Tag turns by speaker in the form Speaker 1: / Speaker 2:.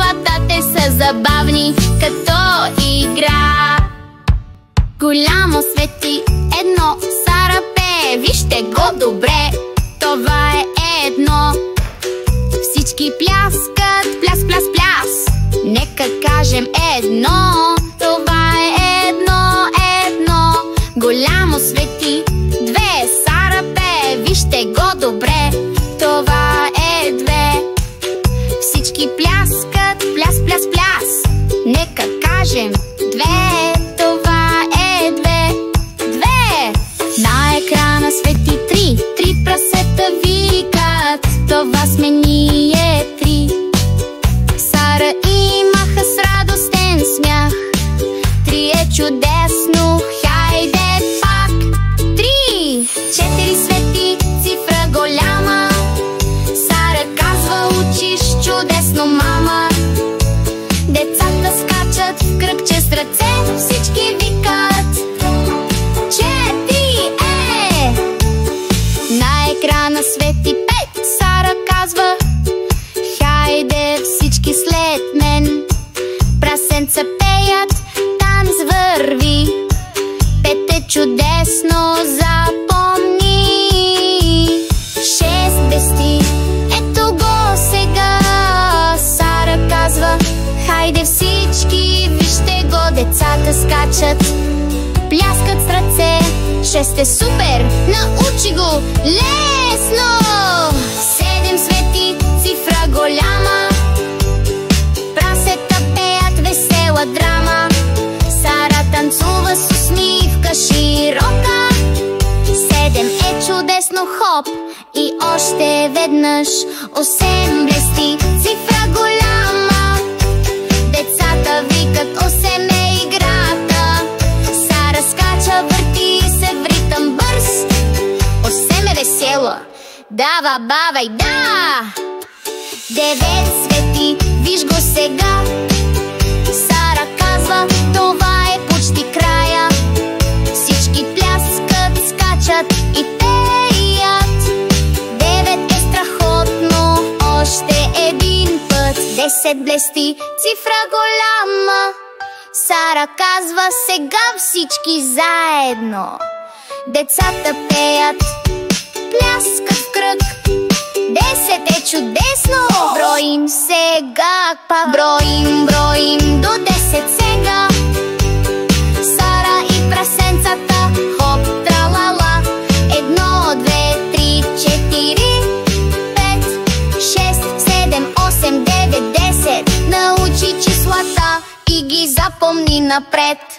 Speaker 1: числата, те са забавни като игра. Голямо свети едно, Сара пее, вижте го добре. Това е едно. Всички пляскат, пляс, пляс, пляс. Нека кажем едно. Това е едно, едно. Голямо свети две, Сара пее, вижте го добре. Това е две. Всички пляскат, пляс, пляс, пляс. Нека кажем две. Това е две, две. На екрана свети три, три прасета викат. Това сме ние три. Сара и маха с радостен смях. Три е чудесно, хайде пак. Три, четири свети, цифра голяма. Сара казва, учиш чудесно, мама. Децата скачат в кръгче с ръце, всички викат четири е. На екрана свети пет, Сара казва, хайде всички след мен. Прасенца пеят, танц върви. Пет е чудесно, запомни. Шест блести, ето го сега. Сара казва, хайде всички, вижте го. Децата скачат, пляскат с ръце. Шест е супер, научи го лесно. Седем свети, цифра голяма. Прасета пеят весела драма. Сара танцува с усмивка широка. Седем е чудесно, хоп, и още веднъж. Осем блести, цифра голяма. Децата викат, осем е играта. Сара скача, върти се в ритъм бърз. Осем е весела, дава, бавай, да! Девет свети, виж го сега. Сара казва, това е почти края. Всички пляскат, скачат и пеят. Девет е страхотно, още един път. Десет блести, цифра голяма. Сара казва, сега всички заедно. Децата пеят, пляскат в кръг. Десет е чудесно, броим сега пак. Броим, броим до 10 сега. Сара и прасенцата, хоп, тралала. Едно, две, три, четири, пет, шест, седем, осем, девет, 10. Научи числата и ги запомни напред.